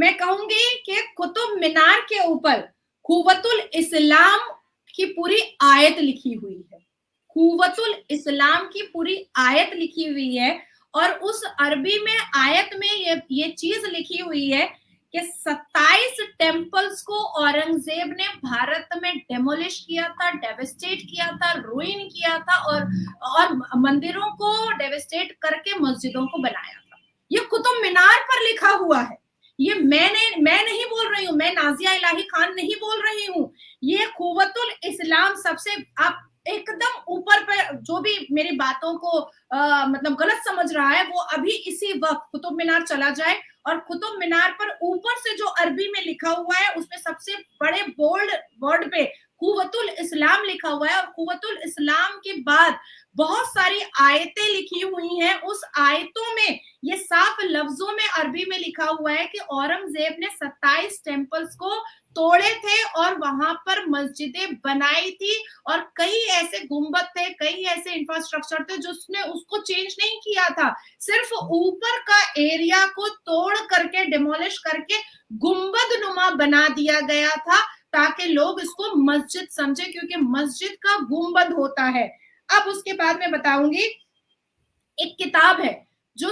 मैं कहूंगी कि कुतुब मीनार के ऊपर कुव्वतुल इस्लाम की पूरी आयत लिखी हुई है। कुव्वतुल इस्लाम की पूरी आयत लिखी हुई है, और उस अरबी में आयत में ये चीज लिखी हुई है कि 27 टेम्पल्स को औरंगजेब ने भारत में डेमोलिश किया था, डेवेस्टेट किया था, रुइन किया था, और मंदिरों को डेवेस्टेट करके मस्जिदों को बनाया था। ये कुतुब मीनार पर लिखा हुआ है। ये मैं नहीं बोल रही हूँ, मैं नाजिया इलाही खान नहीं बोल रही हूँ, ये कुव्वतुल इस्लाम सबसे, आप एकदम ऊपर पे जो भी मेरी बातों को मतलब गलत समझ रहा है, वो अभी इसी वक्त कुतुब मीनार चला जाए, और कुतुब मीनार पर ऊपर से जो अरबी में लिखा हुआ है उसमें सबसे बड़े बोल्ड वर्ड पे कुव्वतुल इस्लाम लिखा हुआ है, और कुव्वतुल इस्लाम के बाद बहुत सारी आयतें लिखी हुई हैं। उस आयतों में ये साफ लफ्जों में अरबी में लिखा हुआ है कि औरंगजेब ने 27 टेम्पल्स को तोड़े थे और वहां पर मस्जिदें बनाई थी, और कई ऐसे गुंबद थे, कई ऐसे इंफ्रास्ट्रक्चर थे जो उसने उसको चेंज नहीं किया था, सिर्फ ऊपर का एरिया को तोड़ करके, डिमोलिश करके गुंबद नुमा बना दिया गया था, ताकि लोग इसको मस्जिद समझे, क्योंकि मस्जिद का गुंबद होता है। अब उसके बाद मैं बताऊंगी, एक किताब है जो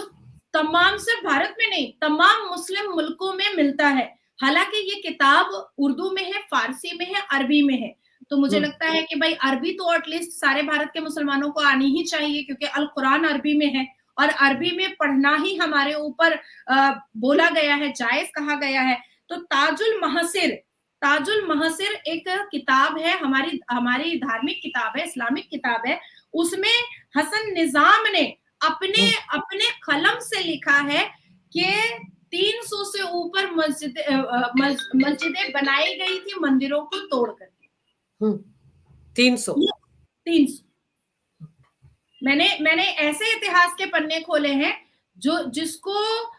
तमाम, सिर्फ भारत में नहीं, तमाम मुस्लिम मुल्कों में मिलता है। हालांकि ये किताब उर्दू में है, फारसी में है, अरबी में है। तो मुझे लगता है कि भाई अरबी तो एटलीस्ट सारे भारत के मुसलमानों को आनी ही चाहिए, क्योंकि अल कुरान अरबी में है, और अरबी में पढ़ना ही हमारे ऊपर बोला गया है, जायज कहा गया है। तो ताजुल महसिर एक किताब है, हमारी धार्मिक किताब है, इस्लामिक किताब है। उसमें हसन निजाम ने अपने अपने कलम से लिखा है कि 300 से ऊपर मस्जिदें बनाई गई थी मंदिरों को तोड़ करके। 300 मैंने ऐसे इतिहास के पन्ने खोले हैं जिसको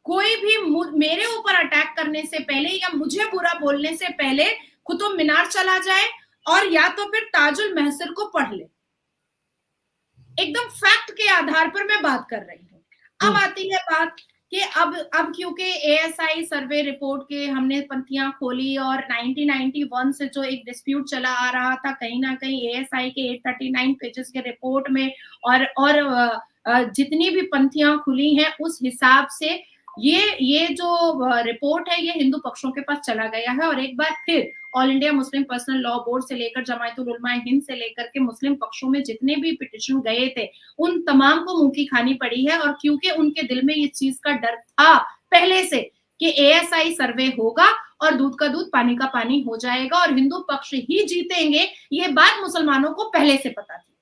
कोई भी मेरे ऊपर अटैक करने से पहले या मुझे बुरा बोलने से पहले कुतुब मीनार चला जाए, और या तो फिर ताजुल महसिर को पढ़ ले। एकदम फैक्ट के आधार पर मैं बात कर रही हूँ। अब आती है बात कि अब क्योंकि एएसआई सर्वे रिपोर्ट के हमने पंक्तियां खोली, और 1991 से जो एक डिस्प्यूट चला आ रहा था, कहीं ना कहीं एएसआई के 839 पेजेस के रिपोर्ट में और जितनी भी पंक्तियां खुली हैं उस हिसाब से ये जो रिपोर्ट है ये हिंदू पक्षों के पास चला गया है। और एक बार फिर all India Muslim personal law board से लेकर जमायतुल उलमा हिंद से लेकर के मुस्लिम पक्षों में जितने भी पिटिशन गए थे, उन तमाम को मुंह की खानी पड़ी है। और क्योंकि उनके दिल में इस चीज का डर था पहले से कि एएसआई सर्वे होगा और दूध का दूध पानी का पानी हो जाएगा और हिंदू पक्ष ही जीतेंगे, ये बात मुसलमानों को पहले से पता थी।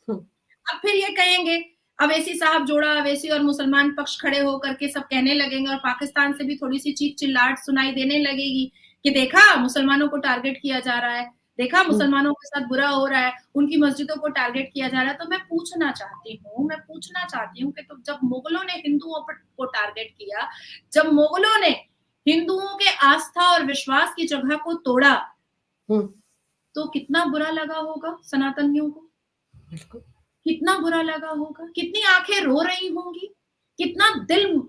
अब फिर ये कहेंगे, अवैसी साहब जोड़ा अवैसी और मुसलमान पक्ष खड़े होकर के सब कहने लगेंगे, और पाकिस्तान से भी थोड़ी सी चीख चिल्लाहट सुनाई देने लगेगी कि देखा मुसलमानों को टारगेट किया जा रहा है, देखा मुसलमानों के साथ बुरा हो रहा है, उनकी मस्जिदों को टारगेट किया जा रहा है। तो मैं पूछना चाहती हूँ कि तो जब मुगलों ने हिंदुओं को टारगेट किया, जब मुगलों ने हिंदुओं के आस्था और विश्वास की जगह को तोड़ा, तो कितना बुरा लगा होगा सनातनियों को, कितना बुरा लगा होगा, कितनी आंखें रो रही होंगी, कितना दिल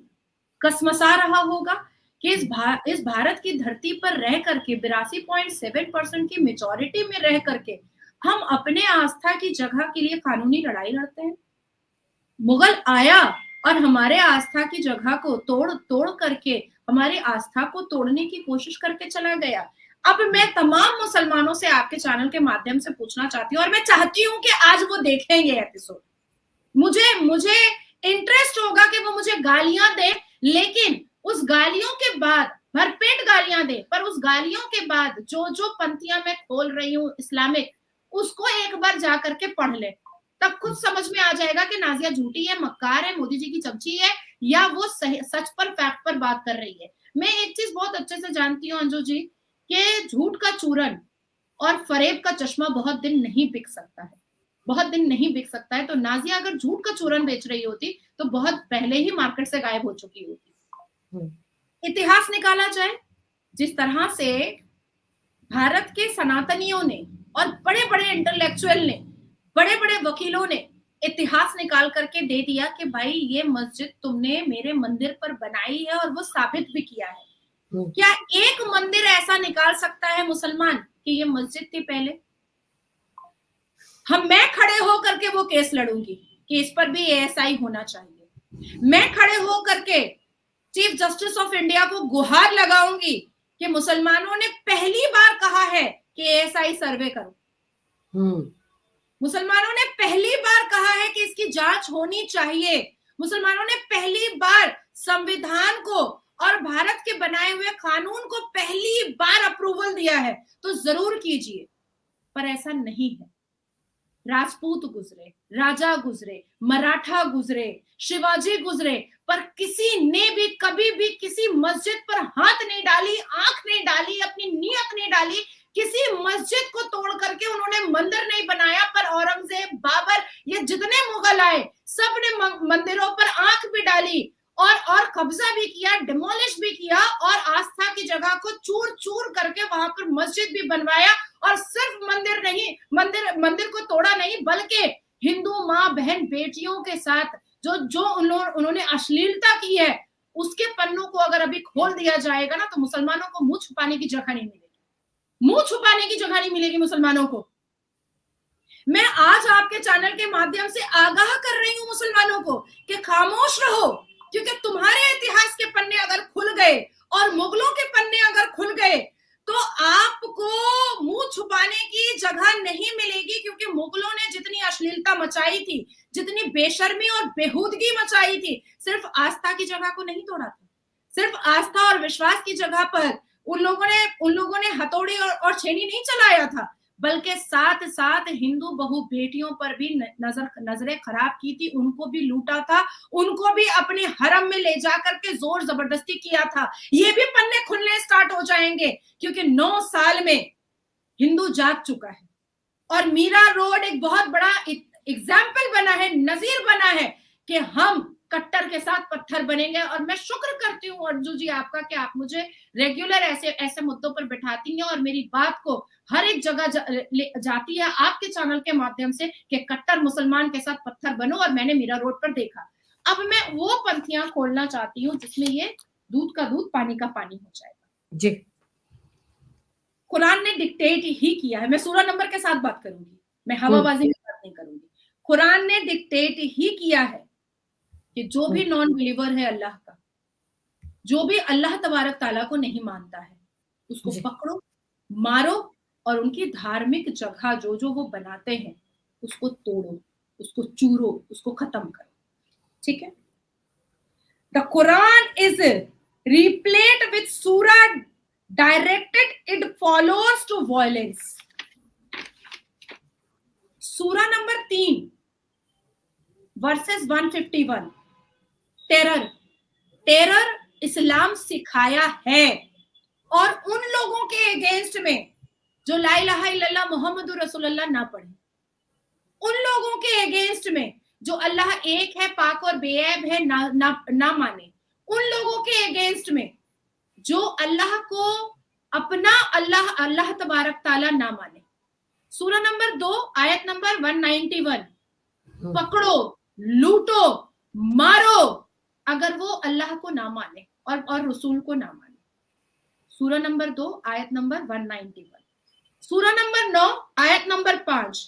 कसमसा रहा होगा कि इस भारत की धरती पर रह करके 82.7% की मेजॉरिटी में रह करके हम अपने आस्था की जगह के लिए कानूनी लड़ाई लड़ते हैं। मुगल आया और हमारे आस्था की जगह को तोड़ करके हमारी आस्था को तोड़ने की कोशिश करके चला गया। अब मैं तमाम मुसलमानों से आपके चैनल के माध्यम से पूछना चाहती हूँ, और मैं चाहती हूँ कि आज वो देखें ये एपिसोड, मुझे इंटरेस्ट होगा कि वो मुझे गालियां दे, लेकिन उस गालियों के बाद भरपेट गालियां दे, पर उस गालियों के बाद जो पंक्तियां मैं खोल रही हूँ इस्लामिक, उसको एक बार जा करके पढ़ ले, तब खुद समझ में आ जाएगा कि नाजिया झूठी है, मक्कार है, मोदी जी की चमची है, या वो सच पर फैक्ट पर बात कर रही है। मैं एक चीज बहुत अच्छे से जानती हूँ अंजू जी, कि झूठ का चूरन और फरेब का चश्मा बहुत दिन नहीं बिक सकता है, बहुत दिन नहीं बिक सकता है। तो नाजिया अगर झूठ का चूरन बेच रही होती तो बहुत पहले ही मार्केट से गायब हो चुकी होती। इतिहास निकाला जाए, जिस तरह से भारत के सनातनियों ने और बड़े बड़े इंटेलेक्चुअल ने, बड़े बड़े वकीलों ने इतिहास निकाल करके दे दिया कि भाई ये मस्जिद तुमने मेरे मंदिर पर बनाई है, और वो साबित भी किया है। क्या एक मंदिर ऐसा निकाल सकता है मुसलमान कि ये मस्जिद थी पहले? मैं खड़े होकर के वो केस लड़ूंगी कि इस पर भी एएसआई होना चाहिए। मैं खड़े होकर के चीफ जस्टिस ऑफ इंडिया को गुहार लगाऊंगी कि मुसलमानों ने पहली बार कहा है कि एएसआई सर्वे करो। मुसलमानों ने पहली बार कहा है कि इसकी जांच होनी चाहिए। मुसलमानों ने पहली बार संविधान को और भारत के बनाए हुए कानून को पहली बार अप्रूवल दिया है, तो जरूर कीजिए। पर ऐसा नहीं है। राजपूत गुजरे, राजा गुजरे, मराठा गुजरे, शिवाजी गुजरे, पर किसी ने भी कभी भी किसी मस्जिद पर हाथ नहीं डाली, आंख नहीं डाली, अपनी नीयत नहीं डाली। किसी मस्जिद को तोड़ करके उन्होंने मंदिर नहीं बनाया। पर औरंगजेब, बाबर, ये जितने मुगल आए, सब ने मंदिरों पर आंख भी डाली और कब्जा भी किया, डिमोलिश भी किया, और आस्था की जगह को चूर चूर करके वहां पर मस्जिद भी बनवाया। और सिर्फ मंदिर को तोड़ा नहीं, बल्कि हिंदू माँ बहन बेटियों के साथ जो उन्होंने अश्लीलता की है, उसके पन्नों को अगर अभी खोल दिया जाएगा ना, तो मुसलमानों को मुंह छुपाने की जगह नहीं मिलेगी। मुंह छुपाने की जगह नहीं मिलेगी मुसलमानों को। मैं आज आपके चैनल के माध्यम से आगाह कर रही हूं मुसलमानों को कि खामोश रहो, क्योंकि तुम्हारे इतिहास के पन्ने अगर खुल गए और मुगलों के पन्ने अगर खुल गए, तो आपको मुंह छुपाने की जगह नहीं मिलेगी। क्योंकि मुगलों ने जितनी अश्लीलता मचाई थी, जितनी बेशर्मी और बेहूदगी मचाई थी, सिर्फ आस्था की जगह को नहीं तोड़ा था। सिर्फ आस्था और विश्वास की जगह पर उन लोगों ने हथौड़ी और छेनी नहीं चलाया था, बल्कि साथ साथ हिंदू बहु बेटियों पर भी नजरें खराब की थी, उनको भी लूटा था, उनको भी अपने हरम में ले जाकर के जोर जबरदस्ती किया था। ये भी पन्ने खुलने स्टार्ट हो जाएंगे, क्योंकि 9 साल में हिंदू जाग चुका है। और मीरा रोड एक बहुत बड़ा एग्जाम्पल बना है, नजीर बना है कि हम कट्टर के साथ पत्थर बनेंगे। और मैं शुक्र करती हूँ अर्जू जी आपका कि आप मुझे रेगुलर ऐसे मुद्दों पर बिठाती हैं और मेरी बात को हर एक जगह जाती है आपके चैनल के माध्यम से कि कट्टर मुसलमान के साथ पत्थर बनो। और मैंने मीरा रोड पर देखा। अब मैं वो पंथियां खोलना चाहती हूँ जिसमें ये दूध का दूध पानी का पानी हो जाएगा जी। कुरान ने डिक्टेट ही किया है। मैं सूरा नंबर के साथ बात करूंगी, मैं हवाबाजी की बात नहीं करूंगी। कुरान ने डिक्टेट ही किया है कि जो भी नॉन बिलीवर है अल्लाह का, जो भी अल्लाह तबारक ताला को नहीं मानता है, उसको पकड़ो, मारो, और उनकी धार्मिक जगह जो वो बनाते हैं उसको तोड़ो, उसको चूरो, उसको खत्म करो। ठीक है। The Quran is replete with sura directed it followers to violence. सूरा नंबर 3 वर्सेस 151। टेरर इस्लाम सिखाया है। और उन लोगों के अगेंस्ट में जो ला इलाहा इल्लल्लाह मुहम्मदुर रसूलुल्लाह ना पढ़े, उन लोगों के अगेंस्ट में जो अल्लाह एक है, पाक और बेऐब है, ना माने, उन लोगों के अगेंस्ट में जो अल्लाह को अपना अल्लाह तबारक ताला ना माने। सूरा नंबर 2 आयत नंबर 191। पकड़ो, लूटो, मारो अगर वो अल्लाह को ना माने और रसूल को ना माने। सूरा नंबर 2 आयत नंबर 191। सूरा नंबर 9 आयत number 5।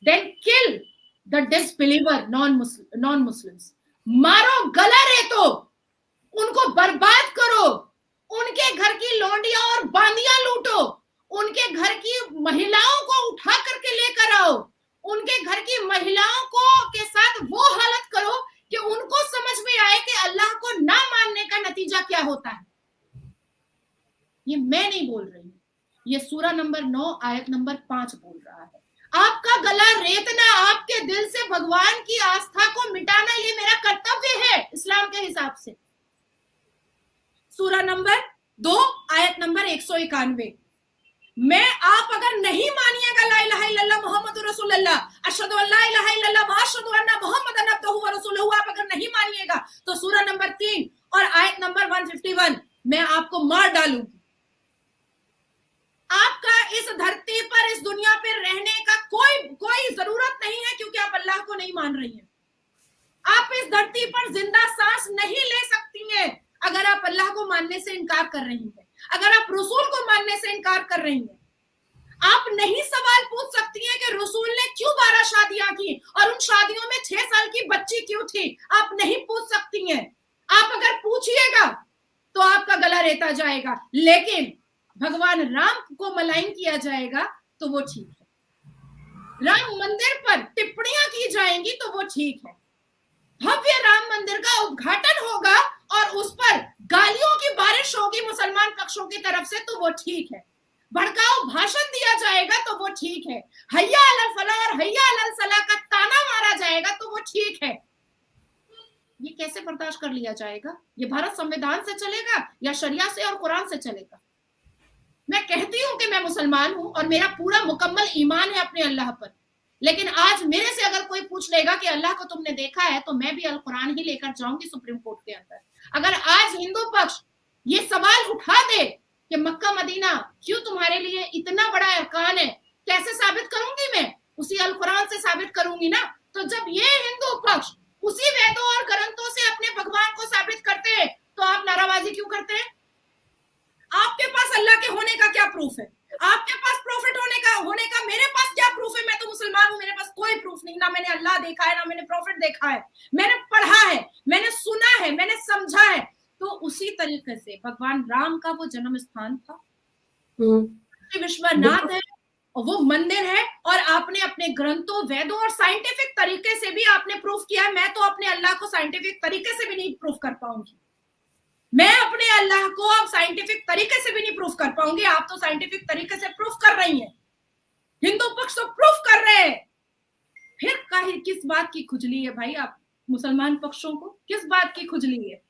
Then kill the disbeliever non Muslims. मारो, गला रेतो, उनको बर्बाद करो, उनके घर की लौंडियां और बांदियां लूटो, उनके घर की महिलाओं को उठा करके लेकर आओ, उनके घर की महिलाओं को के साथ वो हालत करो कि उनको समझ में आए कि अल्लाह को ना मानने का नतीजा क्या होता है। ये मैं नहीं बोल रही हूं, ये सूरा नंबर 9 आयत नंबर 5 बोल रहा है। आपका गला रेतना, आपके दिल से भगवान की आस्था को मिटाना, ये मेरा कर्तव्य है इस्लाम के हिसाब से। सूरा नंबर 2 आयत नंबर 191। आप अगर नहीं मानिएगा ला इलाहा इल्लल्लाह मुहम्मदुर रसूलुल्लाह, अशहदु अल्ला इलाहा इल्लल्लाह व अशहदु अन्ना मुहम्मदन अब्दुहु व रसूलुहु, आप अगर नहीं मानिएगा तो सूरा नंबर 3 और आयत नंबर 151 मैं आपको मार डालूंगी। आपका इस धरती पर, इस दुनिया पर रहने का कोई जरूरत नहीं है, क्योंकि आप अल्लाह को नहीं मान रही हैं। आप इस धरती पर जिंदा सांस नहीं ले सकती हैं अगर आप अल्लाह को मानने से इनकार कर रही हैं, अगर आप रसूल को मानने से इनकार कर रही हैं। आप नहीं सवाल पूछ सकती हैं कि रसूल ने क्यों 12 शादियां की और उन शादियों में 6 साल की बच्ची क्यों थी। आप नहीं पूछ सकती हैं। आप अगर पूछिएगा तो आपका गला रेता जाएगा, लेकिन भगवान राम को मलाइन किया जाएगा तो वो ठीक है। राम मंदिर पर टिप्पणियां की जाएंगी तो वो ठीक है। भव्य राम मंदिर का उद्घाटन होगा और उस पर गालियों की बारिश होगी मुसलमान पक्षों की तरफ से तो वो ठीक है। भड़काऊ भाषण दिया जाएगा तो वो ठीक है। हैया अलल फलाह और हैया अलल सलाह का ताना मारा जाएगा तो वो ठीक है। ये कैसे बर्दाश्त कर लिया जाएगा? ये भारत संविधान से चलेगा या शरिया से और कुरान से चलेगा? मैं कहती हूं कि मैं मुसलमान हूं और मेरा पूरा मुकम्मल ईमान है अपने अल्लाह पर, लेकिन आज मेरे से अगर कोई पूछ लेगा कि अल्लाह को तुमने देखा है, तो मैं भी अल कुरान ही लेकर जाऊंगी सुप्रीम कोर्ट के अंदर। अगर आज हिंदू पक्ष ये सवाल उठा दे कि मक्का मदीना क्यों तुम्हारे लिए इतना बड़ा अरकान है, कैसे साबित करूंगी मैं? उसी अल कुरान से साबित करूंगी ना। तो जब ये हिंदू पक्ष उसी वेदों और ग्रंथों से अपने भगवान को साबित करते हैं, तो आप नाराबाजी क्यों करते हैं? आपके पास अल्लाह के होने का क्या प्रूफ है? आपके पास प्रॉफिट होने का मेरे पास क्या प्रूफ है? मैं तो मुसलमान हूं, मेरे पास कोई प्रूफ नहीं। ना मैंने अल्लाह देखा है, ना मैंने प्रॉफिट देखा है। मैंने पढ़ा है, मैंने सुना है, मैंने समझा है। तो उसी तरीके से भगवान राम का वो जन्म स्थान था, विश्वनाथ है और वो मंदिर है, और आपने अपने ग्रंथों, वेदों और साइंटिफिक तरीके से भी आपने प्रूफ किया है। मैं तो अपने अल्लाह को साइंटिफिक तरीके से भी नहीं प्रूफ कर पाऊंगी। मैं अपने अल्लाह को अब साइंटिफिक तरीके से भी नहीं प्रूफ कर पाऊंगी। आप तो साइंटिफिक तरीके से प्रूफ कर रही हैं, हिंदू पक्ष तो प्रूफ कर रहे हैं। फिर किस बात की खुजली है भाई? आप मुसलमान पक्षों को किस बात की खुजली है?